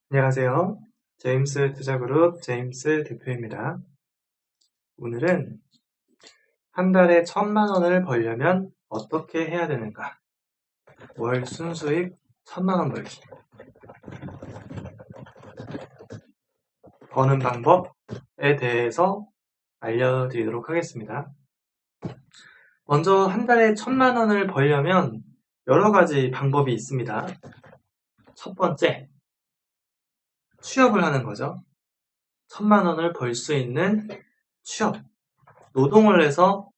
안녕하세요. 제임스 투자그룹 제임스 대표입니다. 오늘은 한 달에 1,000만 원을 벌려면 어떻게 해야 되는가? 월 순수익 1,000만 원 벌기. 버는 방법에 대해서 알려드리도록 하겠습니다. 먼저 한 달에 1,000만 원을 벌려면 여러 가지 방법이 있습니다. 첫 번째, 취업을 하는 거죠. 1,000만 원을 벌 수 있는 취업, 노동을 해서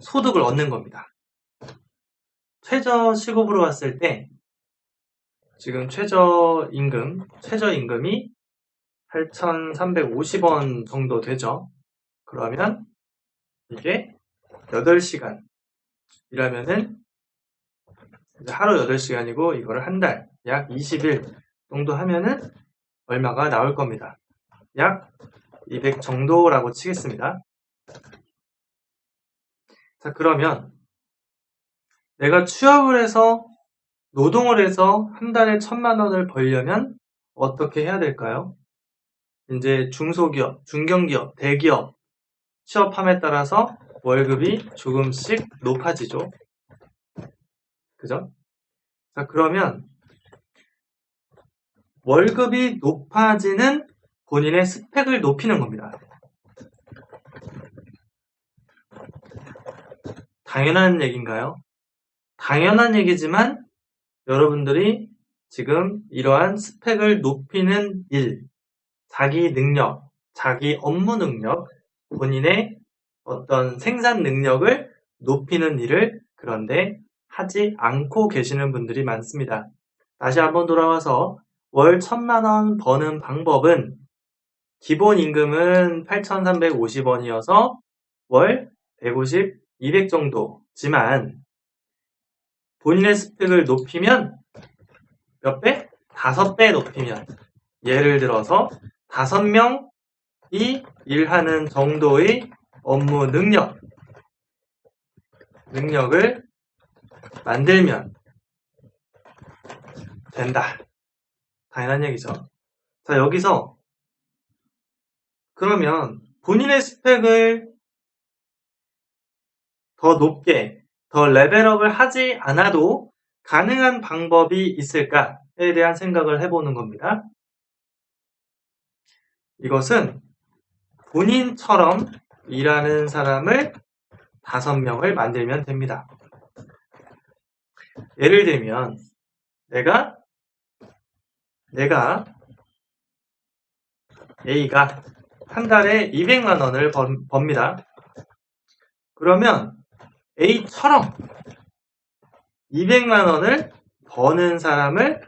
소득을 얻는 겁니다. 최저 시급으로 봤을 때 지금 최저임금이 8,350원 정도 되죠. 그러면 이게 8시간 일하면은 하루 8시간이고 이거를 한 달, 약 20일 정도 하면은 얼마가 나올 겁니다. 약 200 정도라고 치겠습니다. 자, 그러면 내가 취업을 해서 노동을 해서 한 달에 1,000만 원을 벌려면 어떻게 해야 될까요? 이제 중소기업, 중견기업, 대기업 취업함에 따라서 월급이 조금씩 높아지죠. 그죠? 자, 그러면 월급이 높아지는 본인의 스펙을 높이는 겁니다. 당연한 얘기인가요? 당연한 얘기지만 여러분들이 지금 이러한 스펙을 높이는 일, 자기 능력, 자기 업무 능력, 본인의 어떤 생산 능력을 높이는 일을 그런데 하지 않고 계시는 분들이 많습니다. 다시 한번 돌아와서 월 1,000만 원 버는 방법은 기본 임금은 8,350원이어서 월 150, 200 정도지만 본인의 스펙을 높이면 몇 배? 5배 높이면 예를 들어서 5명이 일하는 정도의 업무 능력을 만들면 된다. 당연한 얘기죠. 자, 여기서 그러면 본인의 스펙을 더 높게, 더 레벨업을 하지 않아도 가능한 방법이 있을까에 대한 생각을 해보는 겁니다. 이것은 본인처럼 일하는 사람을 5명을 만들면 됩니다. 예를 들면 내가 A가 한 달에 200만 원을 법니다. 그러면 A처럼 200만 원을 버는 사람을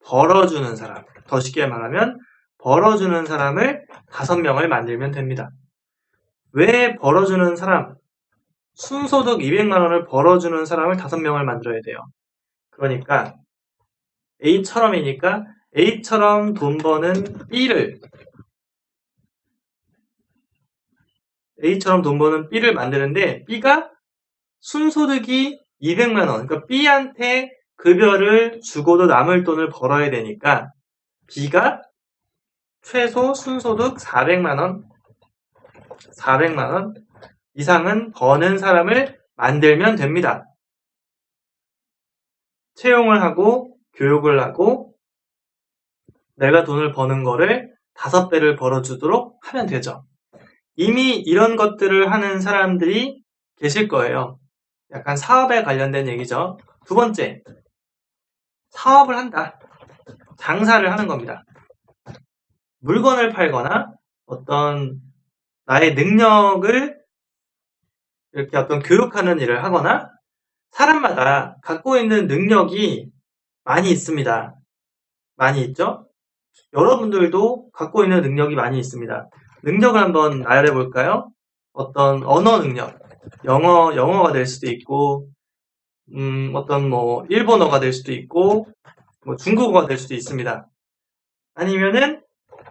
벌어주는 사람, 더 쉽게 말하면 벌어주는 사람을 5명을 만들면 됩니다. 왜 벌어주는 사람, 순소득 200만 원을 벌어주는 사람을 5명을 만들어야 돼요. 그러니까 A처럼이니까 A처럼 돈 버는 B를 만드는데 B가 순소득이 200만 원, 그러니까 B한테 급여를 주고도 남을 돈을 벌어야 되니까 B가 최소 순소득 400만 원 이상은 버는 사람을 만들면 됩니다. 채용을 하고 교육을 하고 내가 돈을 버는 거를 5배를 벌어주도록 하면 되죠. 이미 이런 것들을 하는 사람들이 계실 거예요. 약간 사업에 관련된 얘기죠. 두 번째, 사업을 한다. 장사를 하는 겁니다. 물건을 팔거나 어떤 나의 능력을 이렇게 어떤 교육하는 일을 하거나 사람마다 갖고 있는 능력이 많이 있습니다. 많이 있죠? 여러분들도 갖고 있는 능력이 많이 있습니다. 능력을 한번 알아볼까요? 어떤 언어 능력, 영어가 될 수도 있고, 어떤 일본어가 될 수도 있고, 중국어가 될 수도 있습니다. 아니면은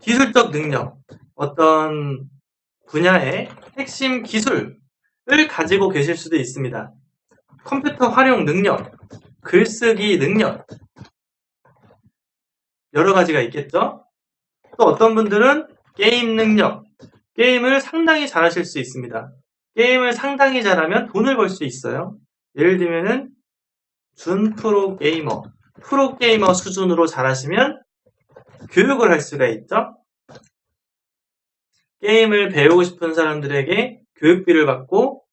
기술적 능력, 어떤 분야의 핵심 기술을 가지고 계실 수도 있습니다. 컴퓨터 활용 능력, 글쓰기 능력, 여러 가지가 있겠죠? 또 어떤 분들은 게임 능력, 게임을 상당히 잘하실 수 있습니다. 게임을 상당히 잘하면 돈을 벌 수 있어요. 예를 들면은 준 프로게이머 수준으로 잘하시면 교육을 할 수가 있죠. 게임을 배우고 싶은 사람들에게 교육비를 받고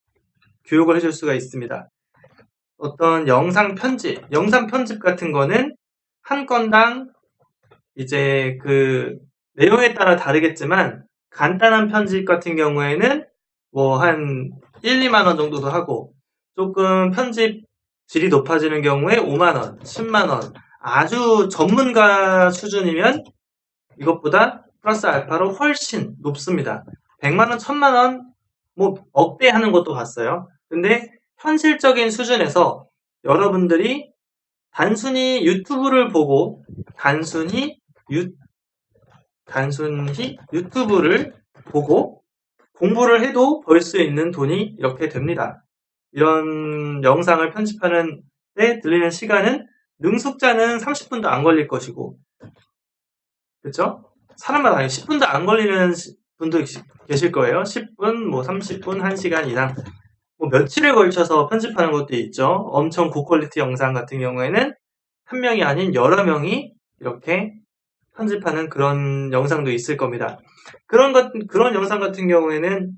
교육을 해줄 수가 있습니다. 어떤 영상 편집 같은 거는 한 건당 이제 그 내용에 따라 다르겠지만 간단한 편집 같은 경우에는 뭐 한 1, 2만 원 정도도 하고 조금 편집 질이 높아지는 경우에 5만 원, 10만 원 아주 전문가 수준이면 이것보다 플러스 알파로 훨씬 높습니다. 100만 원, 1000만 원 뭐 억대 하는 것도 봤어요. 근데 현실적인 수준에서 여러분들이 단순히 유튜브를 보고 단순히 유튜브를 보고 공부를 해도 벌 수 있는 돈이 이렇게 됩니다. 이런 영상을 편집하는 데 들리는 시간은 능숙자는 30분도 안 걸릴 것이고, 그렇죠? 사람마다 10분도 안 걸리는 분도 계실 거예요. 10분, 뭐 30분, 1시간 이상. 뭐 며칠에 걸쳐서 편집하는 것도 있죠. 엄청 고퀄리티 영상 같은 경우에는 한 명이 아닌 여러 명이 이렇게 편집하는 그런 영상도 있을 겁니다. 그런 영상 같은 경우에는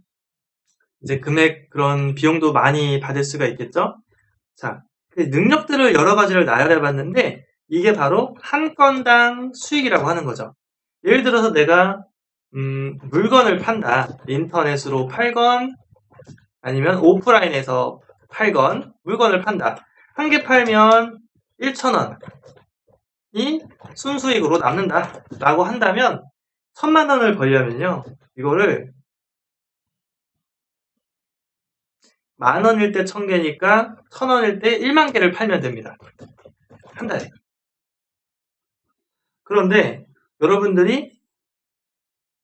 이제 그런 비용도 많이 받을 수가 있겠죠. 자, 그 능력들을 여러 가지를 나열해 봤는데 이게 바로 한 건당 수익이라고 하는 거죠. 예를 들어서 내가 물건을 판다. 인터넷으로 팔건 아니면 오프라인에서 팔건 물건을 판다. 한 개 팔면 1,000원이 순수익으로 남는다 라고 한다면 1,000만 원을 벌려면요. 이거를 10,000원일 때 1,000개니까 1,000원일 때 1만 개를 팔면 됩니다. 한 달에. 그런데 여러분들이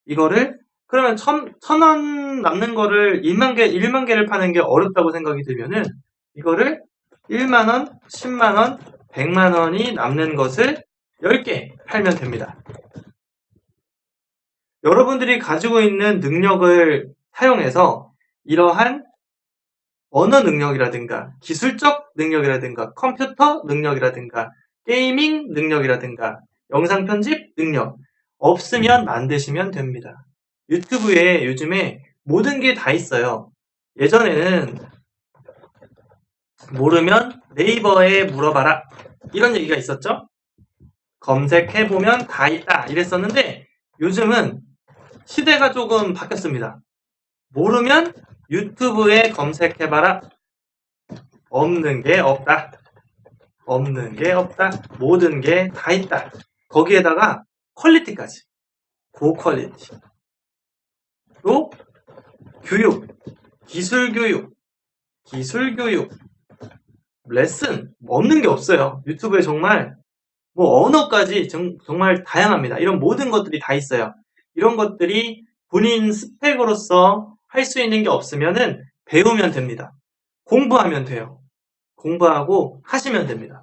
이거를 그러면 1,000원 남는 거를 1만 개를 파는 게 어렵다고 생각이 들면은 이거를 1만 원, 10만 원, 100만 원이 남는 것을 10개 팔면 됩니다. 여러분들이 가지고 있는 능력을 사용해서 이러한 언어 능력이라든가 기술적 능력이라든가 컴퓨터 능력이라든가 게이밍 능력이라든가 영상 편집 능력 없으면 만드시면 됩니다. 유튜브에 요즘에 모든 게 다 있어요. 예전에는 모르면 네이버에 물어봐라 이런 얘기가 있었죠. 검색해보면 다 있다 이랬었는데 요즘은 시대가 조금 바뀌었습니다. 모르면 유튜브에 검색해봐라. 없는 게 없다. 없는 게 없다. 모든 게 다 있다. 거기에다가 퀄리티까지. 고퀄리티. 또 교육, 기술 교육, 레슨 없는 게 없어요. 유튜브에 정말 뭐 언어까지 정말 다양합니다. 이런 모든 것들이 다 있어요. 이런 것들이 본인 스펙으로서 할 수 있는 게 없으면은 배우면 됩니다. 공부하면 돼요. 공부하고 하시면 됩니다.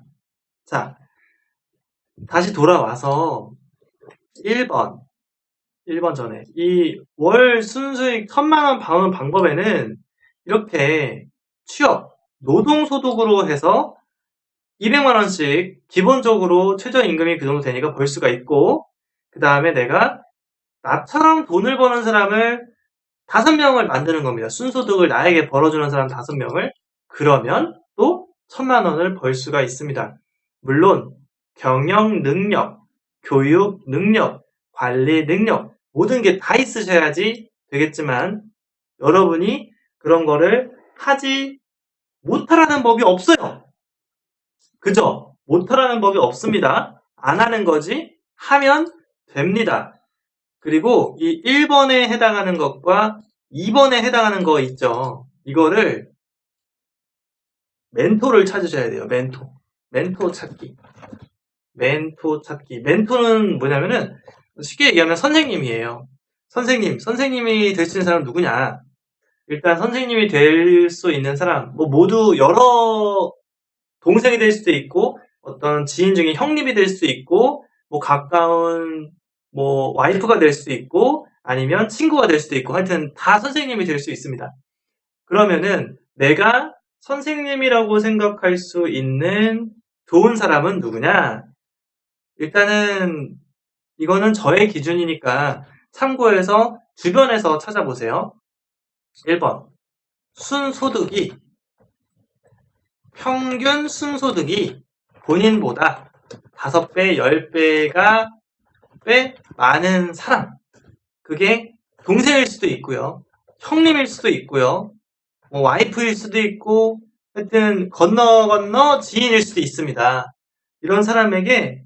자, 다시 돌아와서 1번 전에 이 월 순수익 1,000만 원 버는 방법에는 이렇게 취업, 노동소득으로 해서 200만 원씩 기본적으로 최저임금이 그 정도 되니까 벌 수가 있고 그 다음에 내가 나처럼 돈을 버는 사람을 5명을 만드는 겁니다. 순소득을 나에게 벌어주는 사람 5명을 그러면 또 1,000만 원을 벌 수가 있습니다. 물론 경영 능력, 교육 능력, 관리 능력 모든 게 다 있으셔야지 되겠지만 여러분이 그런 거를 하지 못하라는 법이 없어요. 그죠? 못하라는 법이 없습니다. 안 하는 거지 하면 됩니다. 그리고 이 1번에 해당하는 것과 2번에 해당하는 거 있죠. 이거를 멘토를 찾으셔야 돼요. 멘토 찾기. 멘토는 뭐냐면은 쉽게 얘기하면 선생님이에요. 선생님이 될 수 있는 사람 누구냐? 일단 선생님이 될 수 있는 사람 뭐 모두 여러 동생이 될 수도 있고 어떤 지인 중에 형님이 될 수도 있고 뭐 가까운 뭐 와이프가 될 수도 있고 아니면 친구가 될 수도 있고 하여튼 다 선생님이 될 수 있습니다. 그러면은 내가 선생님이라고 생각할 수 있는 좋은 사람은 누구냐? 일단은 이거는 저의 기준이니까 참고해서 주변에서 찾아보세요. 1번. 순소득이 평균 순소득이 본인보다 5배, 10배가 꽤 많은 사람. 그게 동생일 수도 있고요. 형님일 수도 있고요. 뭐 와이프일 수도 있고 하여튼 건너 지인일 수도 있습니다. 이런 사람에게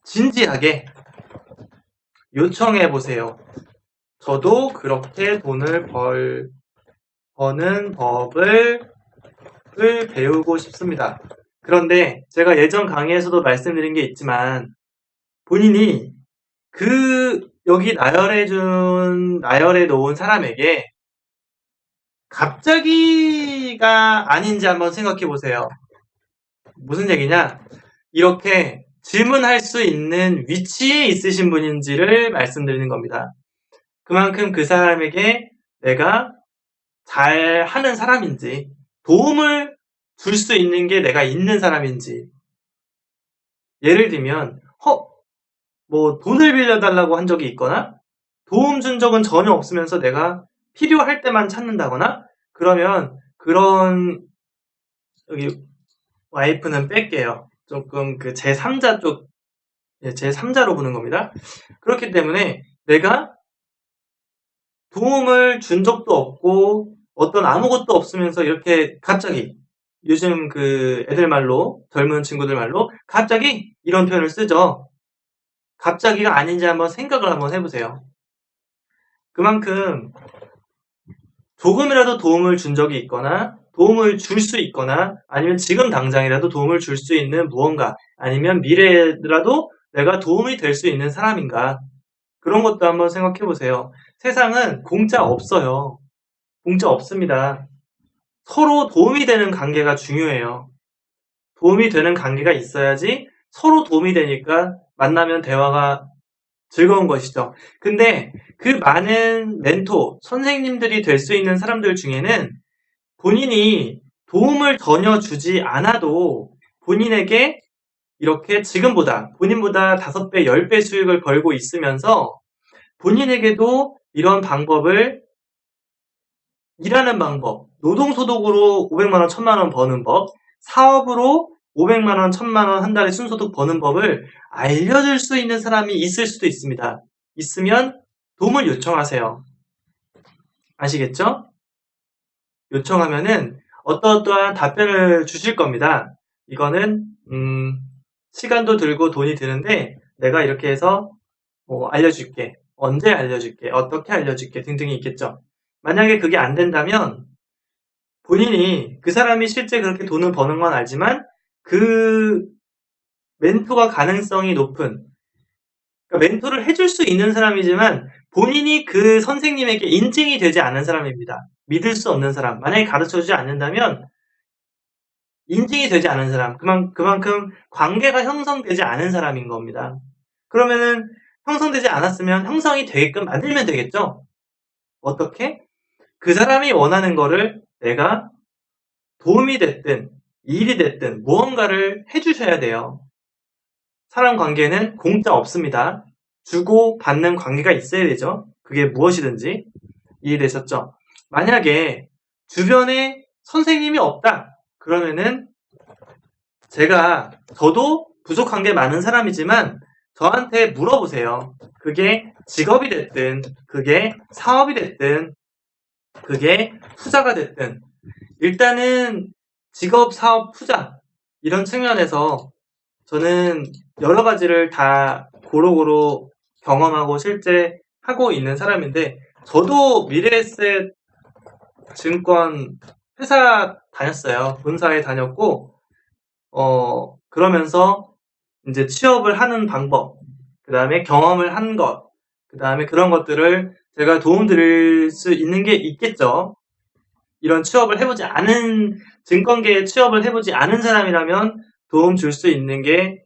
진지하게 요청해 보세요. 저도 그렇게 돈을 버는 법을 배우고 싶습니다. 그런데 제가 예전 강의에서도 말씀드린 게 있지만 본인이 여기 나열해 놓은 사람에게 갑자기가 아닌지 한번 생각해 보세요. 무슨 얘기냐? 이렇게 질문할 수 있는 위치에 있으신 분인지를 말씀드리는 겁니다. 그만큼 그 사람에게 내가 잘 하는 사람인지, 도움을 줄 수 있는 게 내가 있는 사람인지. 예를 들면, 뭐 돈을 빌려달라고 한 적이 있거나, 도움 준 적은 전혀 없으면서 내가 필요할 때만 찾는다거나, 그러면 그런 여기 와이프는 뺄게요. 조금 그 제3자 쪽, 제3자로 보는 겁니다. 그렇기 때문에 내가 도움을 준 적도 없고 어떤 아무것도 없으면서 이렇게 갑자기 요즘 그 애들 말로 젊은 친구들 말로 갑자기 이런 표현을 쓰죠. 갑자기가 아닌지 한번 생각을 한번 해보세요. 그만큼 조금이라도 도움을 준 적이 있거나 도움을 줄 수 있거나 아니면 지금 당장이라도 도움을 줄 수 있는 무언가 아니면 미래라도 내가 도움이 될 수 있는 사람인가 그런 것도 한번 생각해 보세요. 세상은 공짜 없어요. 공짜 없습니다. 서로 도움이 되는 관계가 중요해요. 도움이 되는 관계가 있어야지 서로 도움이 되니까 만나면 대화가 즐거운 것이죠. 근데 그 많은 멘토, 선생님들이 될 수 있는 사람들 중에는 본인이 도움을 전혀 주지 않아도 본인에게 이렇게 본인보다 5배, 10배 수익을 벌고 있으면서 본인에게도 이런 방법을 일하는 방법, 노동소득으로 500만원, 1000만원 버는 법, 사업으로 500만원, 1000만원 한 달에 순소득 버는 법을 알려줄 수 있는 사람이 있을 수도 있습니다. 있으면 도움을 요청하세요. 아시겠죠? 요청하면은 어떠한 답변을 주실 겁니다. 이거는 시간도 들고 돈이 드는데 내가 이렇게 해서 알려줄게. 언제 알려줄게. 어떻게 알려줄게. 등등이 있겠죠. 만약에 그게 안 된다면 본인이 그 사람이 실제 그렇게 돈을 버는 건 알지만 그 멘토가 가능성이 높은 그러니까 멘토를 해줄 수 있는 사람이지만 본인이 그 선생님에게 인증이 되지 않은 사람입니다. 믿을 수 없는 사람. 만약에 가르쳐주지 않는다면 인증이 되지 않은 사람. 그만큼 관계가 형성되지 않은 사람인 겁니다. 그러면은 형성되지 않았으면 형성이 되게끔 만들면 되겠죠? 어떻게? 그 사람이 원하는 거를 내가 도움이 됐든 일이 됐든 무언가를 해주셔야 돼요. 사람 관계는 공짜 없습니다. 주고 받는 관계가 있어야 되죠. 그게 무엇이든지 이해되셨죠? 만약에 주변에 선생님이 없다. 그러면은 저도 부족한 게 많은 사람이지만 저한테 물어보세요. 그게 직업이 됐든 그게 사업이 됐든 그게 투자가 됐든 일단은 직업, 사업, 투자 이런 측면에서 저는 여러 가지를 다 고루고루 경험하고 실제 하고 있는 사람인데 저도 미래에셋 증권 회사 다녔어요. 본사에 다녔고 그러면서 이제 취업을 하는 방법, 그 다음에 경험을 한 것, 그 다음에 그런 것들을 제가 도움 드릴 수 있는 게 있겠죠. 이런 증권계에 취업을 해보지 않은 사람이라면 도움 줄 수 있는 게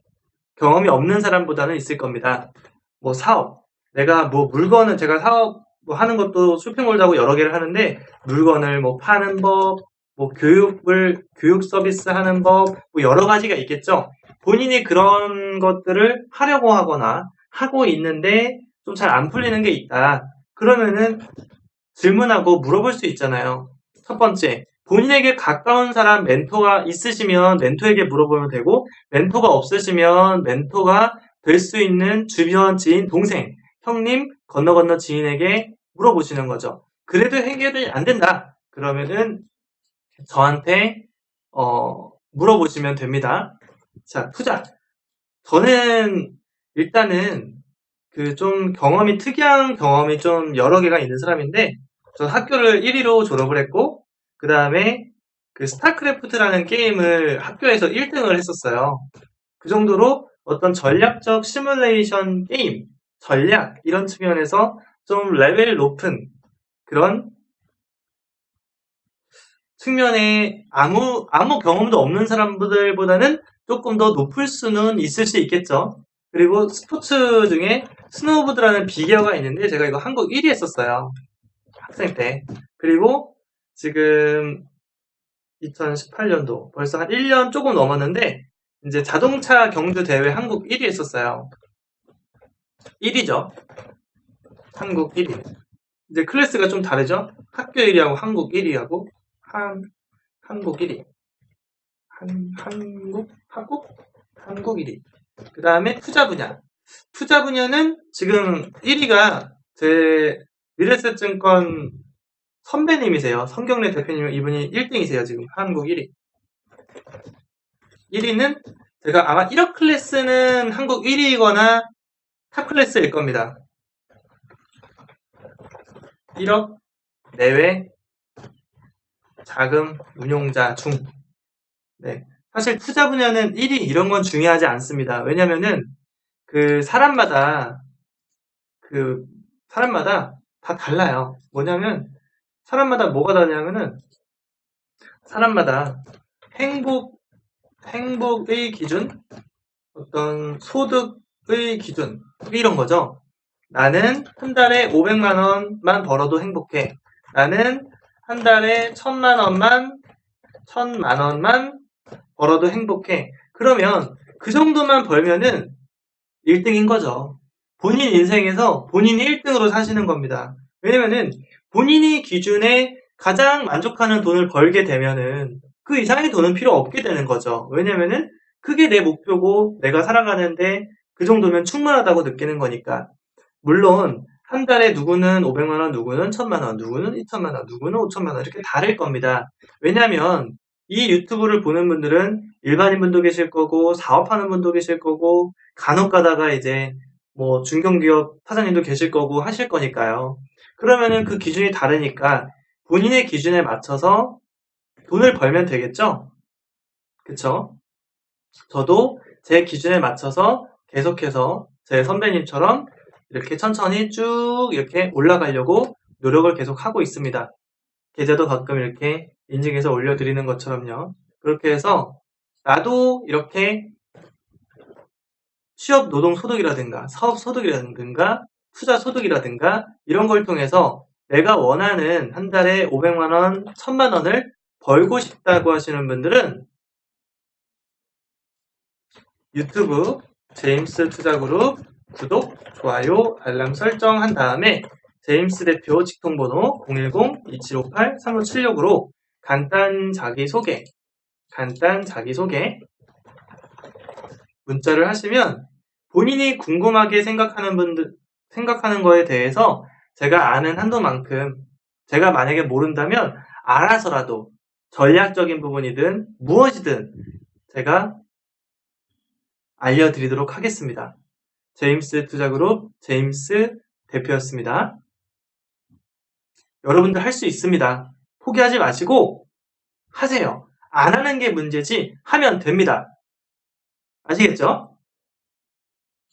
경험이 없는 사람보다는 있을 겁니다. 뭐 사업, 내가 뭐 물건은 제가 사업 뭐 하는 것도 쇼핑몰도 하고 여러 개를 하는데 물건을 뭐 파는 법, 뭐 교육 서비스 하는 법, 뭐 여러 가지가 있겠죠. 본인이 그런 것들을 하려고 하거나 하고 있는데 좀 잘 안 풀리는 게 있다. 그러면은 질문하고 물어볼 수 있잖아요. 첫 번째, 본인에게 가까운 사람 멘토가 있으시면 멘토에게 물어보면 되고, 멘토가 없으시면 멘토가 될 수 있는 주변 지인, 동생, 형님, 건너 지인에게 물어보시는 거죠. 그래도 해결이 안 된다. 그러면은 저한테 물어보시면 됩니다. 자, 투자. 저는 일단은 그 좀 경험이 특이한 경험이 좀 여러 개가 있는 사람인데, 전 학교를 1위로 졸업을 했고, 그 다음에 그 스타크래프트라는 게임을 학교에서 1등을 했었어요. 그 정도로 어떤 전략적 시뮬레이션 게임, 전략 이런 측면에서 좀 레벨이 높은 그런 측면에 아무 경험도 없는 사람들보다는 조금 더 높을 수는 있을 수 있겠죠. 그리고 스포츠 중에 스노우보드라는 비기어가 있는데 제가 이거 한국 1위 했었어요. 학생 때. 그리고 지금 2018년도 벌써 한 1년 조금 넘었는데 이제 자동차 경주 대회 한국 1위 했었어요. 1위죠. 한국 1위. 이제 클래스가 좀 다르죠. 학교 1위하고 한국 1위하고 한국 1위. 한국 1위. 그 다음에 투자 분야. 투자 분야는 지금 1위가 제 미래에셋증권 선배님이세요. 성경래 대표님, 이분이 1등이세요. 지금 한국 1위. 1위는 제가 아마 1억 클래스는 한국 1위이거나 탑 클래스일 겁니다. 1억 내외 자금 운용자 중. 네. 사실 투자 분야는 1위 이런 건 중요하지 않습니다. 왜냐면은 그 사람마다 다 달라요. 뭐냐면 사람마다 뭐가 다르냐면은 사람마다 행복의 기준, 어떤 소득의 기준 이런 거죠. 나는 한 달에 500만 원만 벌어도 행복해. 나는 한 달에 1000만 원만 벌어도 행복해. 그러면 그 정도만 벌면은 1등인 거죠. 본인 인생에서 본인이 1등으로 사시는 겁니다. 왜냐면은 본인이 기준에 가장 만족하는 돈을 벌게 되면은 그 이상의 돈은 필요 없게 되는 거죠. 왜냐면은 그게 내 목표고 내가 살아가는데 그 정도면 충분하다고 느끼는 거니까. 물론 한 달에 누구는 500만 원, 누구는 1000만 원, 누구는 2000만 원, 누구는 5000만 원 이렇게 다를 겁니다. 왜냐면 이 유튜브를 보는 분들은 일반인 분도 계실 거고 사업하는 분도 계실 거고 간혹 가다가 이제 뭐 중견기업 사장님도 계실 거고 하실 거니까요. 그러면은 그 기준이 다르니까 본인의 기준에 맞춰서 돈을 벌면 되겠죠? 그쵸? 저도 제 기준에 맞춰서 계속해서 제 선배님처럼 이렇게 천천히 쭉 이렇게 올라가려고 노력을 계속 하고 있습니다. 계좌도 가끔 이렇게 인증해서 올려드리는 것처럼요. 그렇게 해서 나도 이렇게 취업 노동 소득이라든가 사업 소득이라든가 투자 소득이라든가 이런 걸 통해서 내가 원하는 한 달에 500만 원, 1000만 원을 벌고 싶다고 하시는 분들은 유튜브 제임스 투자그룹 구독, 좋아요, 알람 설정한 다음에 제임스 대표 직통번호 010-2758-3576으로 간단 자기소개 문자를 하시면 본인이 궁금하게 생각하는 거에 대해서 제가 아는 한도만큼 제가 만약에 모른다면 알아서라도 전략적인 부분이든 무엇이든 제가 알려드리도록 하겠습니다. 제임스 투자그룹 제임스 대표였습니다. 여러분들 할 수 있습니다. 포기하지 마시고 하세요. 안 하는 게 문제지 하면 됩니다. 아시겠죠?